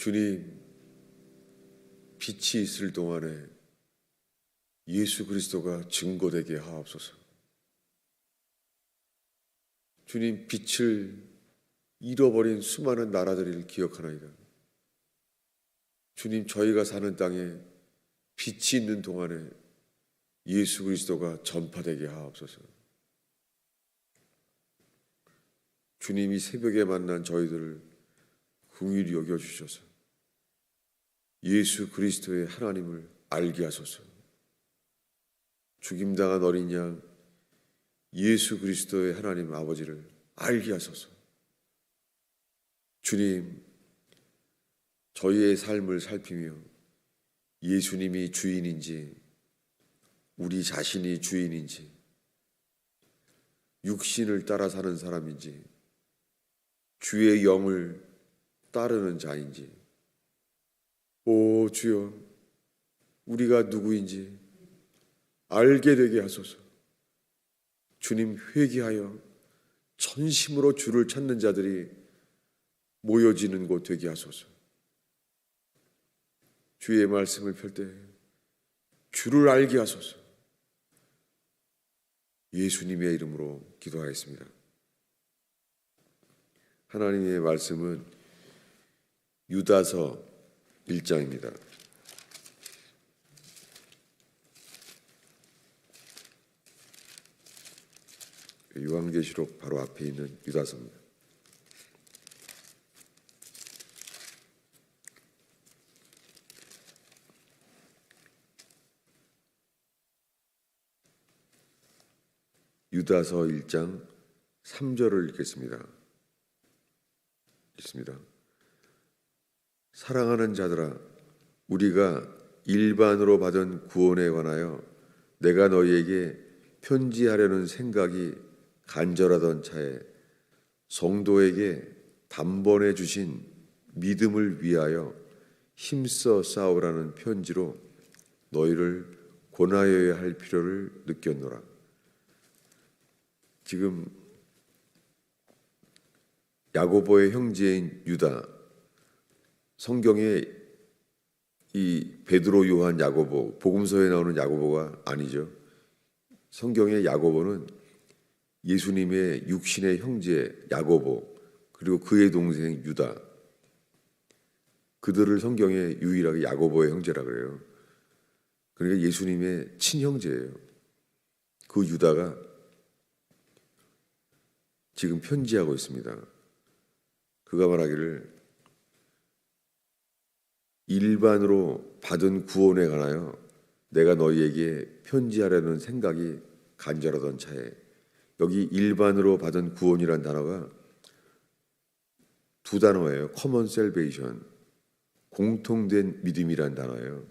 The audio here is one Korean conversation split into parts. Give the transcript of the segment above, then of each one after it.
주님, 빛이 있을 동안에 예수 그리스도가 증거되게 하옵소서. 주님, 빛을 잃어버린 수많은 나라들을 기억하나이다. 주님, 저희가 사는 땅에 빛이 있는 동안에 예수 그리스도가 전파되게 하옵소서. 주님이 새벽에 만난 저희들을 긍휼히 여겨주셔서 예수 그리스도의 하나님을 알게 하소서. 죽임당한 어린 양 예수 그리스도의 하나님 아버지를 알게 하소서. 주님, 저희의 삶을 살피며 예수님이 주인인지 우리 자신이 주인인지 육신을 따라 사는 사람인지 주의 영을 따르는 자인지, 오 주여, 우리가 누구인지 알게 되게 하소서. 주님, 회개하여 전심으로 주를 찾는 자들이 모여지는 곳 되게 하소서. 주의 말씀을 펼 때 주를 알게 하소서. 예수님의 이름으로 기도하였습니다. 하나님의 말씀은 유다서 1장입니다. 요한계시록 바로 앞에 있는 유다서입니다. 유다서 1장 3절을 읽겠습니다. 사랑하는 자들아, 우리가 일반으로 받은 구원에 관하여 내가 너희에게 편지하려는 생각이 간절하던 차에 성도에게 단번에 주신 믿음을 위하여 힘써 싸우라는 편지로 너희를 권하여야 할 필요를 느꼈노라. 지금 야고보의 형제인 유다, 성경에 이 베드로, 요한, 야고보, 복음서에 나오는 야고보가 아니죠. 성경의 야고보는 예수님의 육신의 형제 야고보, 그리고 그의 동생 유다, 그들을 성경에 유일하게 야고보의 형제라 그래요. 그러니까 예수님의 친형제예요. 그 유다가 지금 편지하고 있습니다. 그가 말하기를 일반으로 받은 구원에 관하여 내가 너희에게 편지하려는 생각이 간절하던 차에, 여기 일반으로 받은 구원이란 단어가 두 단어예요. common salvation, 공통된 믿음이란 단어예요.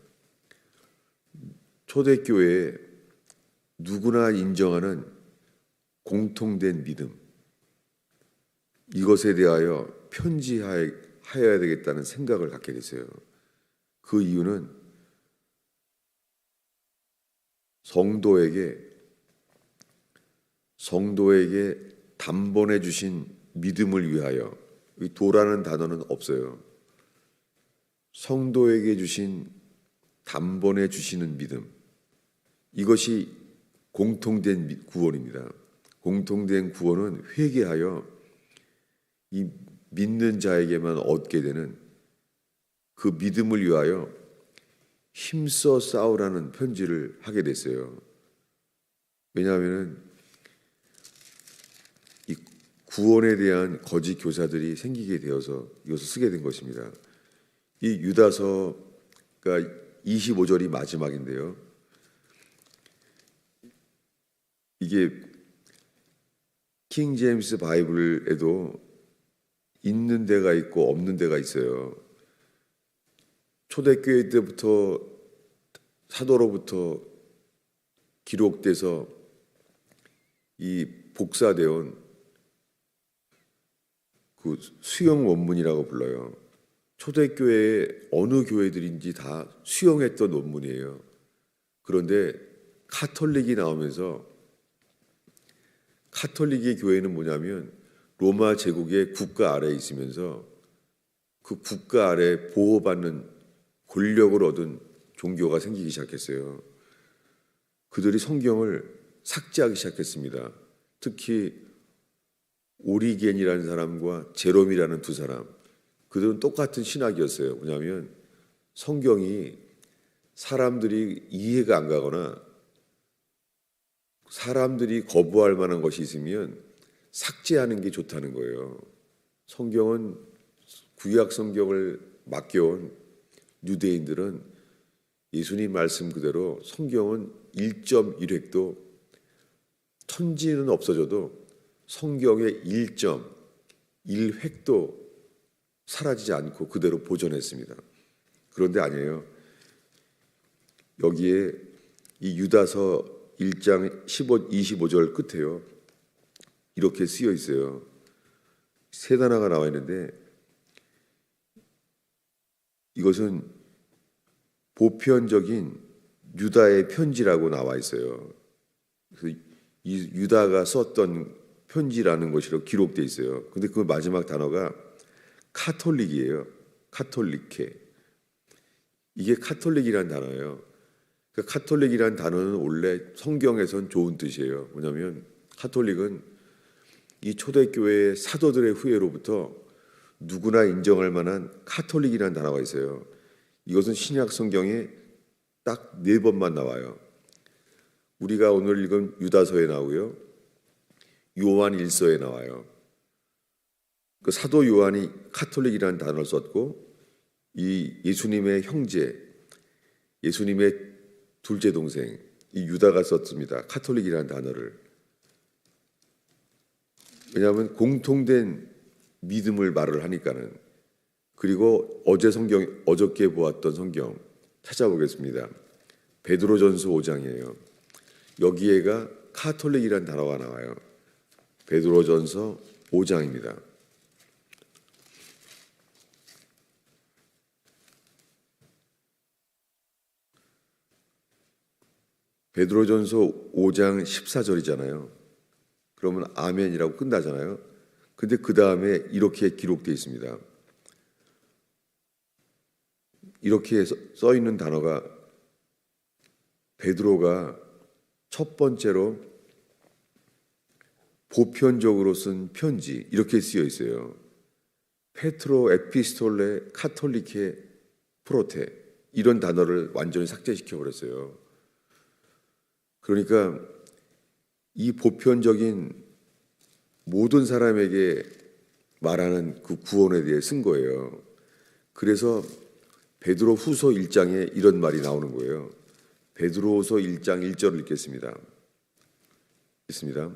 초대교회에 누구나 인정하는 공통된 믿음, 이것에 대하여 편지하여야 되겠다는 생각을 갖게 됐어요. 그 이유는 성도에게 단번에 주신 믿음을 위하여, 이 도라는 단어는 없어요. 성도에게 주신 단번에 주시는 믿음, 이것이 공통된 구원입니다. 공통된 구원은 회개하여 이 믿는 자에게만 얻게 되는 그 믿음을 위하여 힘써 싸우라는 편지를 하게 됐어요. 왜냐하면 이 구원에 대한 거짓 교사들이 생기게 되어서 이것을 쓰게 된 것입니다. 이 유다서가 25절이 마지막인데요. 이게 킹 제임스 바이블에도 있는 데가 있고 없는 데가 있어요. 초대교회 때부터 사도로부터 기록돼서 이 복사되어 온 그 수용 원문이라고 불러요. 초대교회의 어느 교회들인지 다 수용했던 원문이에요. 그런데 카톨릭이 나오면서, 카톨릭의 교회는 뭐냐면 로마 제국의 국가 아래에 있으면서 그 국가 아래 보호받는 권력을 얻은 종교가 생기기 시작했어요. 그들이 성경을 삭제하기 시작했습니다. 특히 오리겐이라는 사람과 제롬이라는 두 사람, 그들은 똑같은 신학이었어요. 뭐냐면 성경이 사람들이 이해가 안 가거나 사람들이 거부할 만한 것이 있으면 삭제하는 게 좋다는 거예요. 성경은 구약 성경을 맡겨온 유대인들은 예수님 말씀 그대로 성경은 1.1획도 천지는 없어져도 성경의 1.1획도 사라지지 않고 그대로 보존했습니다. 그런데 아니에요. 여기에 이 유다서 1장 25절 끝에요. 이렇게 쓰여 있어요. 세 단어가 나와 있는데 이것은 보편적인 유다의 편지라고 나와 있어요. 그래서 이 유다가 썼던 편지라는 것으로 기록되어 있어요. 근데 그 마지막 단어가 카톨릭이에요. 카톨리케. 이게 카톨릭이라는 단어예요. 그러니까 카톨릭이라는 단어는 원래 성경에선 좋은 뜻이에요. 뭐냐면 카톨릭은 이 초대교회의 사도들의 후예로부터 누구나 인정할 만한 카톨릭이라는 단어가 있어요. 이것은 신약 성경에 딱 4번만 나와요. 우리가 오늘 읽은 유다서에 나오고요. 요한 1서에 나와요. 그 사도 요한이 카톨릭이라는 단어를 썼고 이 예수님의 형제, 예수님의 둘째 동생 이 유다가 썼습니다. 카톨릭이라는 단어를. 왜냐하면 공통된 믿음을 말을 하니까는. 그리고 어저께 보았던 성경 찾아보겠습니다. 베드로전서 5장이에요. 여기에가 카톨릭이라는 단어가 나와요. 베드로전서 5장입니다. 베드로전서 5장 14절이잖아요. 그러면 아멘이라고 끝나잖아요. 근데 그 다음에 이렇게 기록되어 있습니다. 이렇게 써 있는 단어가 베드로가 첫 번째로 보편적으로 쓴 편지 이렇게 쓰여 있어요. 페트로 에피스톨레 카톨리케 프로테 이런 단어를 완전히 삭제시켜 버렸어요. 그러니까 이 보편적인 모든 사람에게 말하는 그 구원에 대해 쓴 거예요. 그래서 베드로 후서 1장에 이런 말이 나오는 거예요. 베드로후서 1장 1절을 읽겠습니다. 읽습니다.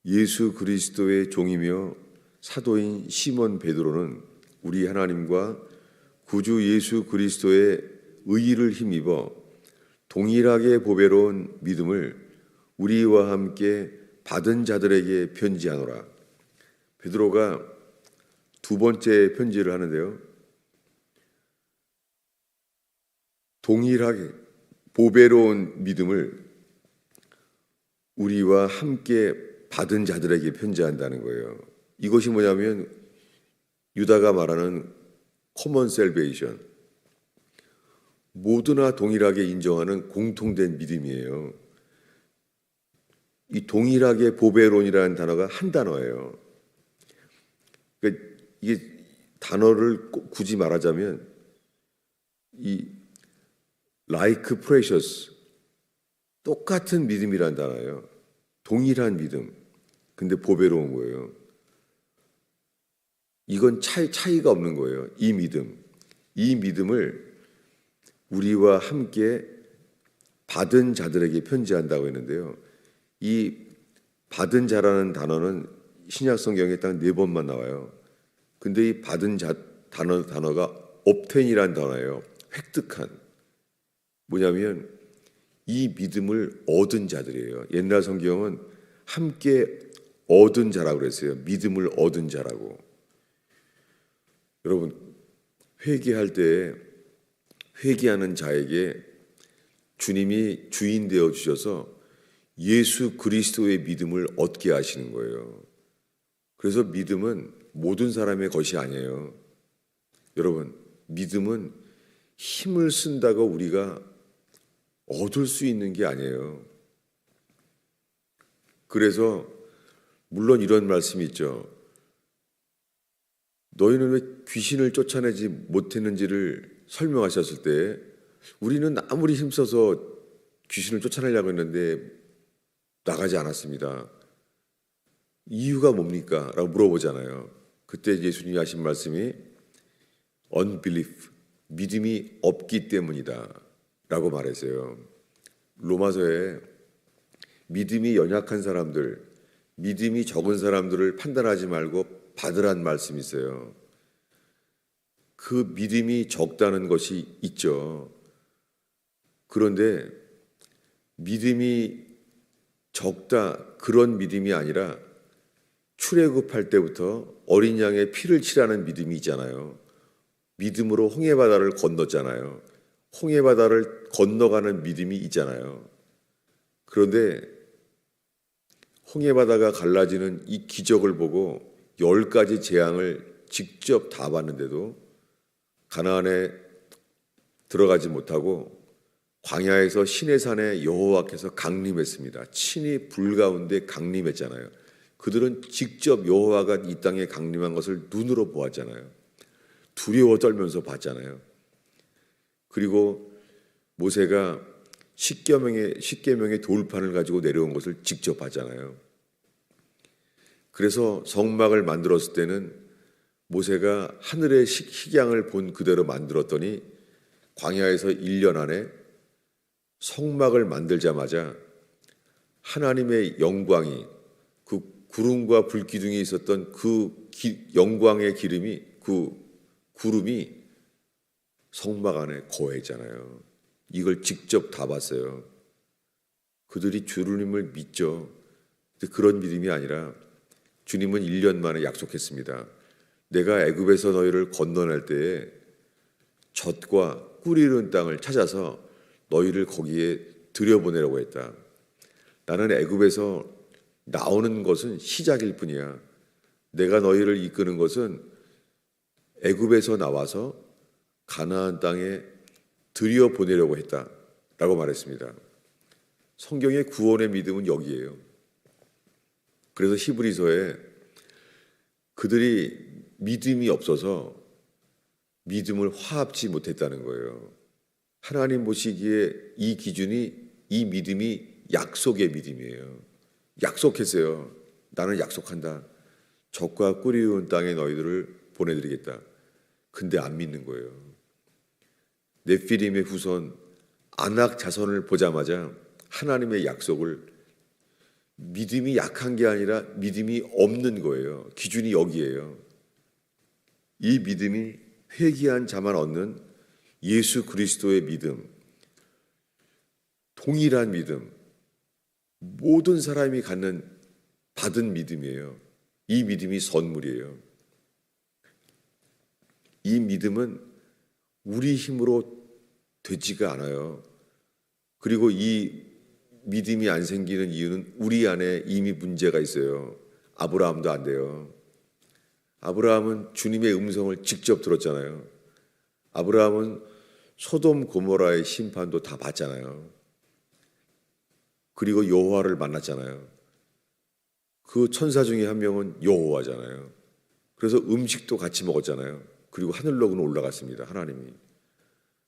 예수 그리스도의 종이며 사도인 시몬 베드로는 우리 하나님과 구주 예수 그리스도의 의의를 힘입어 동일하게 보배로운 믿음을 우리와 함께 받은 자들에게 편지하노라. 베드로가 두 번째 편지를 하는데요. 동일하게 보배로운 믿음을 우리와 함께 받은 자들에게 편지한다는 거예요. 이것이 뭐냐면 유다가 말하는 common salvation, 모두나 동일하게 인정하는 공통된 믿음이에요. 이 동일하게 보배론이라는 단어가 한 단어예요. 그러니까 이게 단어를 굳이 말하자면 이 like precious, 똑같은 믿음이라는 단어예요. 동일한 믿음. 근데 보배로운 거예요. 이건 차이가 없는 거예요. 이 믿음을 우리와 함께 받은 자들에게 편지한다고 했는데요. 이 받은 자라는 단어는 신약 성경에 딱 4번만 나와요. 근데 이 받은 자 단어가 obtain이라는 단어예요. 획득한. 뭐냐면 이 믿음을 얻은 자들이에요. 옛날 성경은 함께 얻은 자라고 그랬어요. 믿음을 얻은 자라고. 여러분 회개할 때 회개하는 자에게 주님이 주인 되어 주셔서 예수 그리스도의 믿음을 얻게 하시는 거예요. 그래서 믿음은 모든 사람의 것이 아니에요. 여러분, 믿음은 힘을 쓴다고 우리가 얻을 수 있는 게 아니에요. 그래서 물론 이런 말씀이 있죠. 너희는 왜 귀신을 쫓아내지 못했는지를 설명하셨을 때 우리는 아무리 힘써서 귀신을 쫓아내려고 했는데 나가지 않았습니다. 이유가 뭡니까? 라고 물어보잖아요. 그때 예수님이 하신 말씀이 unbelief, 믿음이 없기 때문이다 라고 말했어요. 로마서에 믿음이 연약한 사람들, 믿음이 적은 사람들을 판단하지 말고 받으란 말씀이 있어요. 그 믿음이 적다는 것이 있죠. 그런데 믿음이 적다 그런 믿음이 아니라 출애굽할 때부터 어린 양의 피를 치라는 믿음이 있잖아요. 믿음으로 홍해바다를 건넜잖아요. 홍해바다를 건너가는 믿음이 있잖아요. 그런데 홍해바다가 갈라지는 이 기적을 보고 10가지 재앙을 직접 다 봤는데도 가나안에 들어가지 못하고 광야에서 시내산에 여호와께서 강림했습니다. 친히 불 가운데 강림했잖아요. 그들은 직접 여호와가 이 땅에 강림한 것을 눈으로 보았잖아요. 두려워 떨면서 봤잖아요. 그리고 모세가 십계명의 돌판을 가지고 내려온 것을 직접 봤잖아요. 그래서 성막을 만들었을 때는 모세가 하늘의 식양을 본 그대로 만들었더니 광야에서 1년 안에 성막을 만들자마자 하나님의 영광이 그 구름과 불기둥이 있었던 그 영광의 구름이 성막 안에 거했잖아요. 이걸 직접 다 봤어요. 그들이 주님을 믿죠. 근데 그런 믿음이 아니라 주님은 1년 만에 약속했습니다. 내가 애굽에서 너희를 건너낼 때에 젖과 꿀이 흐르는 땅을 찾아서 너희를 거기에 들여보내려고 했다. 나는 애굽에서 나오는 것은 시작일 뿐이야. 내가 너희를 이끄는 것은 애굽에서 나와서 가나안 땅에 들여보내려고 했다라고 말했습니다. 성경의 구원의 믿음은 여기에요. 그래서 히브리서에 그들이 믿음이 없어서 믿음을 화합지 못했다는 거예요. 하나님 보시기에 이 기준이, 이 믿음이 약속의 믿음이에요. 약속했어요. 나는 약속한다. 젖과 꿀이 흐르는 땅에 너희들을 보내드리겠다. 근데 안 믿는 거예요. 네피림의 후손 아낙 자손을 보자마자 하나님의 약속을 믿음이 약한 게 아니라 믿음이 없는 거예요. 기준이 여기에요. 이 믿음이 회개한 자만 얻는 예수 그리스도의 믿음, 동일한 믿음, 모든 사람이 받은 믿음이에요. 이 믿음이 선물이에요. 이 믿음은 우리 힘으로 되지가 않아요. 그리고 이 믿음이 안 생기는 이유는 우리 안에 이미 문제가 있어요. 아브라함도 안 돼요. 아브라함은 주님의 음성을 직접 들었잖아요. 아브라함은 소돔 고모라의 심판도 다 봤잖아요. 그리고 여호와를 만났잖아요. 그 천사 중에 한 명은 여호와잖아요. 그래서 음식도 같이 먹었잖아요. 그리고 하늘로는 올라갔습니다. 하나님이.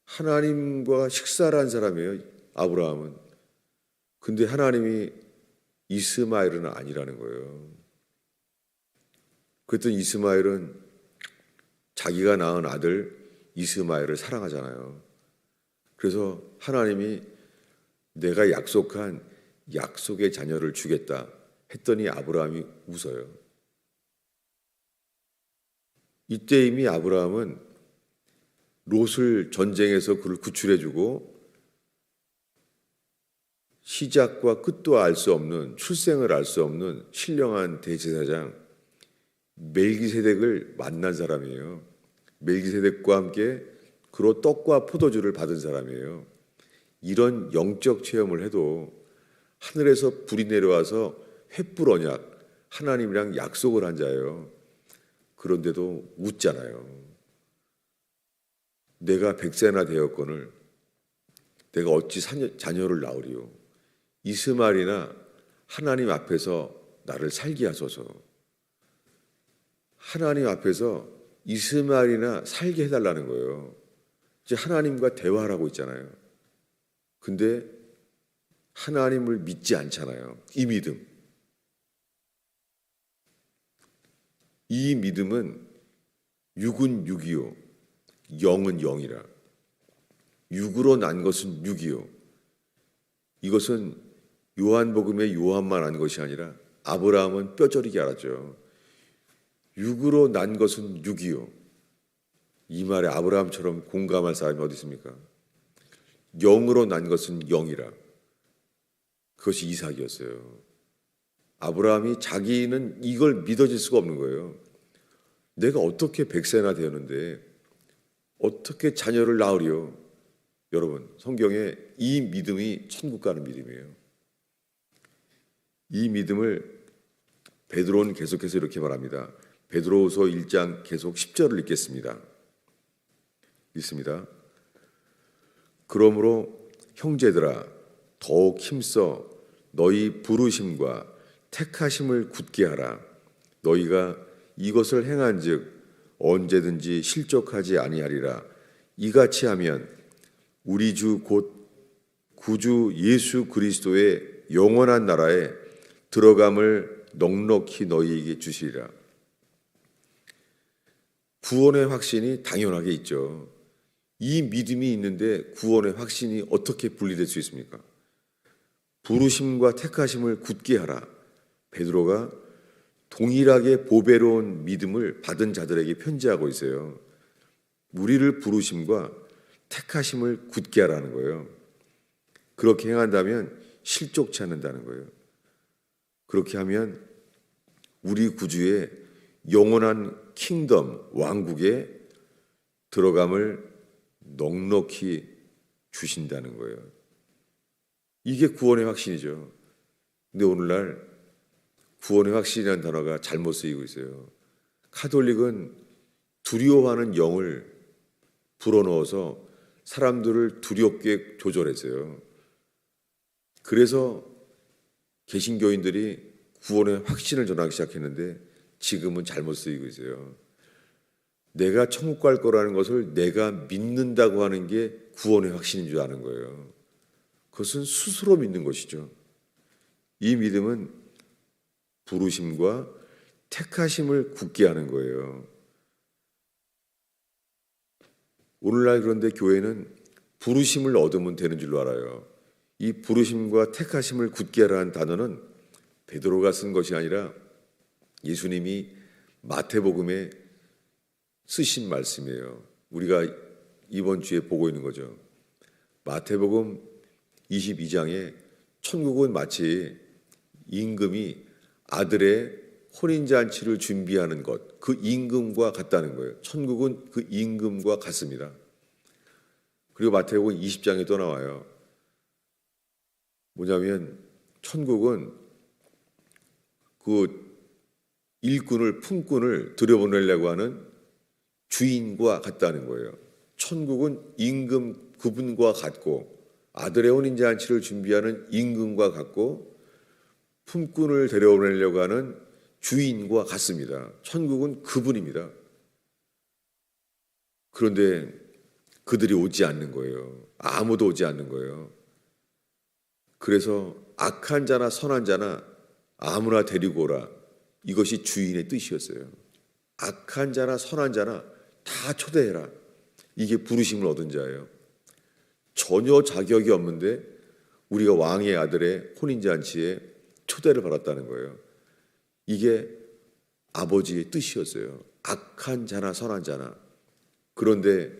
하나님과 식사를 한 사람이에요. 아브라함은. 근데 하나님이 이스마엘은 아니라는 거예요. 그랬더니 이스마엘은 자기가 낳은 아들 이스마엘을 사랑하잖아요. 그래서 하나님이 내가 약속한 약속의 자녀를 주겠다 했더니 아브라함이 웃어요. 이때 이미 아브라함은 롯을 전쟁에서 그를 구출해주고 시작과 끝도 알 수 없는, 출생을 알 수 없는 신령한 대제사장 멜기세덱을 만난 사람이에요. 멜기세덱과 함께 그로 떡과 포도주를 받은 사람이에요. 이런 영적 체험을 해도 하늘에서 불이 내려와서 횃불 언약, 하나님이랑 약속을 한 자예요. 그런데도 웃잖아요. 내가 100세나 되었거늘 내가 어찌 자녀를 낳으리요. 이스마엘이나 하나님 앞에서 나를 살게 하소서. 하나님 앞에서 이스마엘이나 살게 해달라는 거예요. 이제 하나님과 대화를 하고 있잖아요. 근데 하나님을 믿지 않잖아요. 이 믿음. 이 믿음은 육은 육이요, 영은 영이라. 육으로 난 것은 육이요. 이것은 요한복음의 요한만 안 것이 아니라 아브라함은 뼈저리게 알았죠. 육으로 난 것은 육이요. 이 말에 아브라함처럼 공감할 사람이 어디 있습니까? 영으로 난 것은 영이라. 그것이 이삭이었어요. 아브라함이 자기는 이걸 믿어질 수가 없는 거예요. 내가 어떻게 100세나 되었는데 어떻게 자녀를 낳으리요? 여러분, 성경에 이 믿음이 천국 가는 믿음이에요. 이 믿음을 베드로는 계속해서 이렇게 말합니다. 베드로후서 1장 계속 10절을 읽겠습니다. 읽습니다. 그러므로 형제들아 더욱 힘써 너희 부르심과 택하심을 굳게 하라. 너희가 이것을 행한즉 언제든지 실족하지 아니하리라. 이같이 하면 우리 주 곧 구주 예수 그리스도의 영원한 나라에 들어감을 넉넉히 너희에게 주시리라. 구원의 확신이 당연하게 있죠. 이 믿음이 있는데 구원의 확신이 어떻게 분리될 수 있습니까? 부르심과 택하심을 굳게 하라. 베드로가 동일하게 보배로운 믿음을 받은 자들에게 편지하고 있어요. 우리를 부르심과 택하심을 굳게 하라는 거예요. 그렇게 행한다면 실족치 않는다는 거예요. 그렇게 하면 우리 구주의 영원한 킹덤, 왕국에 들어감을 넉넉히 주신다는 거예요. 이게 구원의 확신이죠. 근데 오늘날 구원의 확신이라는 단어가 잘못 쓰이고 있어요. 카톨릭은 두려워하는 영을 불어넣어서 사람들을 두렵게 조절했어요. 그래서 개신교인들이 구원의 확신을 전하기 시작했는데 지금은 잘못 쓰이고 있어요. 내가 천국 갈 거라는 것을 내가 믿는다고 하는 게 구원의 확신인 줄 아는 거예요. 그것은 스스로 믿는 것이죠. 이 믿음은 부르심과 택하심을 굳게 하는 거예요. 오늘날 그런데 교회는 부르심을 얻으면 되는 줄로 알아요. 이 부르심과 택하심을 굳게 하라는 단어는 베드로가 쓴 것이 아니라 예수님이 마태복음에 쓰신 말씀이에요. 우리가 이번 주에 보고 있는 거죠. 마태복음 22장에 천국은 마치 임금이 아들의 혼인잔치를 준비하는 것, 그 임금과 같다는 거예요. 천국은 그 임금과 같습니다. 그리고 마태복음 20장에 또 나와요. 뭐냐면 천국은 그 일꾼을, 품꾼을 들여보내려고 하는 주인과 같다는 거예요. 천국은 임금 그분과 같고 아들의 혼인잔치를 준비하는 임금과 같고 품꾼을 데려오려고 하는 주인과 같습니다. 천국은 그분입니다. 그런데 그들이 오지 않는 거예요. 아무도 오지 않는 거예요. 그래서 악한 자나 선한 자나 아무나 데리고 오라. 이것이 주인의 뜻이었어요. 악한 자나 선한 자나 다 초대해라. 이게 부르심을 얻은 자예요. 전혀 자격이 없는데 우리가 왕의 아들의 혼인잔치에 초대를 받았다는 거예요. 이게 아버지의 뜻이었어요. 악한 자나 선한 자나. 그런데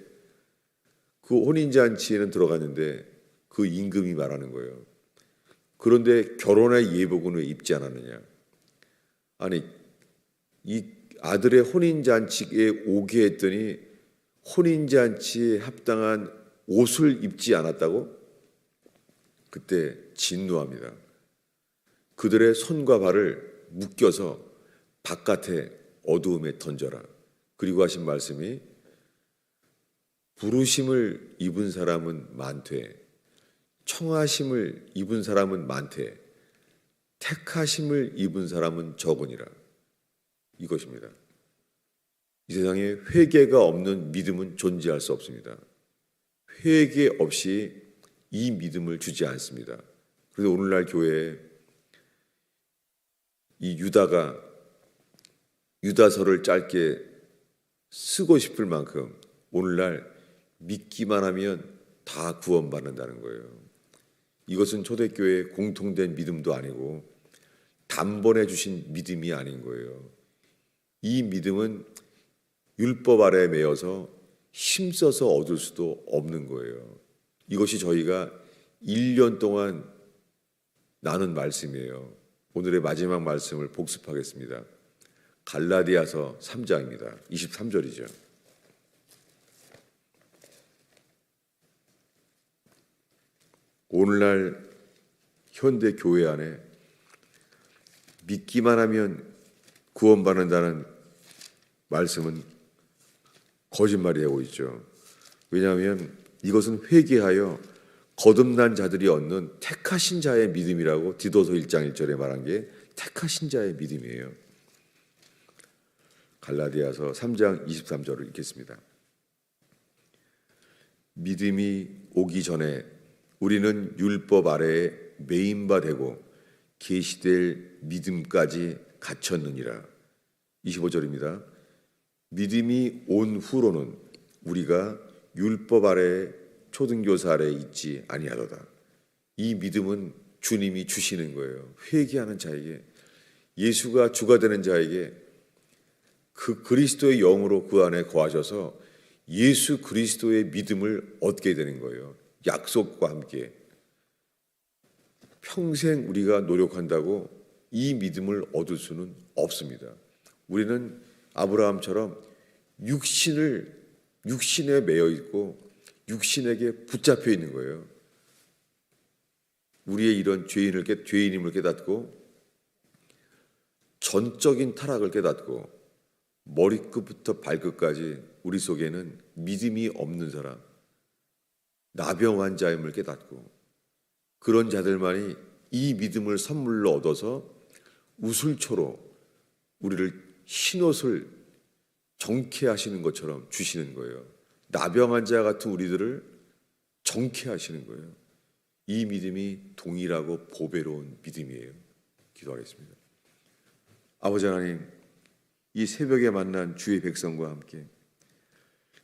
그 혼인잔치에는 들어갔는데 그 임금이 말하는 거예요. 그런데 결혼의 예복은 왜 입지 않았느냐? 아니, 이 아들의 혼인잔치에 오게 했더니 혼인잔치에 합당한 옷을 입지 않았다고? 그때 진노합니다. 그들의 손과 발을 묶여서 바깥에 어두움에 던져라. 그리고 하신 말씀이 부르심을 입은 사람은 많되 청하심을 입은 사람은 많되 택하심을 입은 사람은 적으니라. 이것입니다. 이 세상에 회개가 없는 믿음은 존재할 수 없습니다. 회개 없이 이 믿음을 주지 않습니다. 그래서 오늘날 교회에 이 유다서를 짧게 쓰고 싶을 만큼 오늘날 믿기만 하면 다 구원받는다는 거예요. 이것은 초대교회의 공통된 믿음도 아니고 단번에 주신 믿음이 아닌 거예요. 이 믿음은 율법 아래에 매여서 힘써서 얻을 수도 없는 거예요. 이것이 저희가 1년 동안 나눈 말씀이에요. 오늘의 마지막 말씀을 복습하겠습니다. 갈라디아서 3장입니다. 23절이죠. 오늘날 현대 교회 안에 믿기만 하면 구원받는다는 말씀은 거짓말이 되고 있죠. 왜냐하면 이것은 회개하여 거듭난 자들이 얻는 택하신 자의 믿음이라고 디도서 1장 1절에 말한 게 택하신 자의 믿음이에요. 갈라디아서 3장 23절을 읽겠습니다. 믿음이 오기 전에 우리는 율법 아래에 매인 바 되고 계시될 믿음까지 갖췄느니라. 25절입니다. 믿음이 온 후로는 우리가 율법 아래에 초등교사 아래에 있지 아니하도다. 이 믿음은 주님이 주시는 거예요. 회개하는 자에게, 예수가 주가 되는 자에게 그 그리스도의 영으로 그 안에 거하셔서 예수 그리스도의 믿음을 얻게 되는 거예요. 약속과 함께. 평생 우리가 노력한다고 이 믿음을 얻을 수는 없습니다. 우리는 아브라함처럼 육신에 매여 있고 육신에게 붙잡혀 있는 거예요. 우리의 이런 죄인임을 깨닫고 전적인 타락을 깨닫고 머리끝부터 발끝까지 우리 속에는 믿음이 없는 사람, 나병 환자임을 깨닫고 그런 자들만이 이 믿음을 선물로 얻어서 우슬초로 우리를 흰옷을 정케하시는 것처럼 주시는 거예요. 나병 환자 같은 우리들을 정케하시는 거예요. 이 믿음이 동일하고 보배로운 믿음이에요. 기도하겠습니다. 아버지 하나님, 이 새벽에 만난 주의 백성과 함께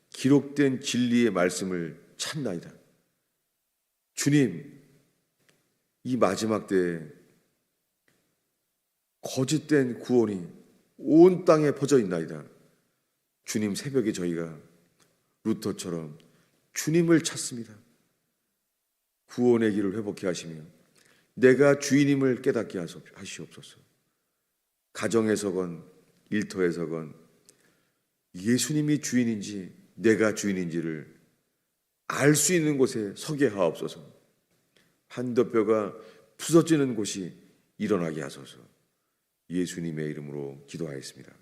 기록된 진리의 말씀을 찾나이다. 주님, 이 마지막 때에 거짓된 구원이 온 땅에 퍼져 있나이다. 주님, 새벽에 저희가 루터처럼 주님을 찾습니다. 구원의 길을 회복케 하시며 내가 주인임을 깨닫게 하시옵소서. 가정에서건 일터에서건 예수님이 주인인지 내가 주인인지를 알 수 있는 곳에 서게 하옵소서. 한뼘뼈가 부서지는 곳이 일어나게 하소서. 예수님의 이름으로 기도하였습니다.